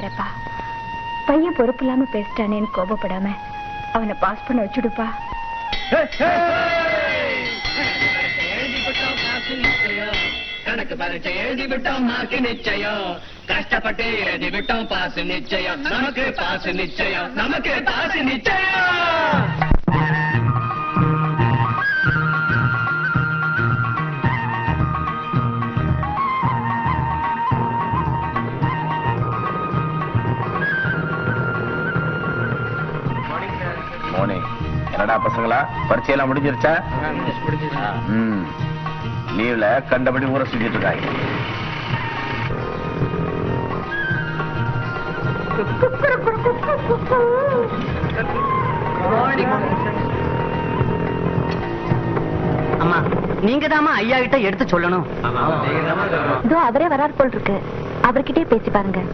பரவாயில்லப்பா. பையன் பொறுப்பு இல்லாம பேசிட்டானேன்னு கோபப்படாம அவனை பாஸ் பண்ண வச்சுடுப்பா. கணக்கு பரீட்சை எழுதி விட்டோம், மார்க்கு நிச்சயம். கஷ்டப்பட்டு எழுதி விட்டோம், பாஸ் நிச்சயம். நமக்கு பாஸ் நிச்சயம், நமக்கு பாஸ் நிச்சயம். என்னடா பசங்களா, பரீட்சையெல்லாம் முடிஞ்சிருச்சா? லீவ்ல கண்டபடி ஊரை சுத்திட்டு இருக்காங்க. அம்மா, நீங்க தாமா ஐயா கிட்ட எடுத்து சொல்லணும். அவரே வரார் போல் இருக்கு, அவர்கிட்டயே பேசி பாருங்க.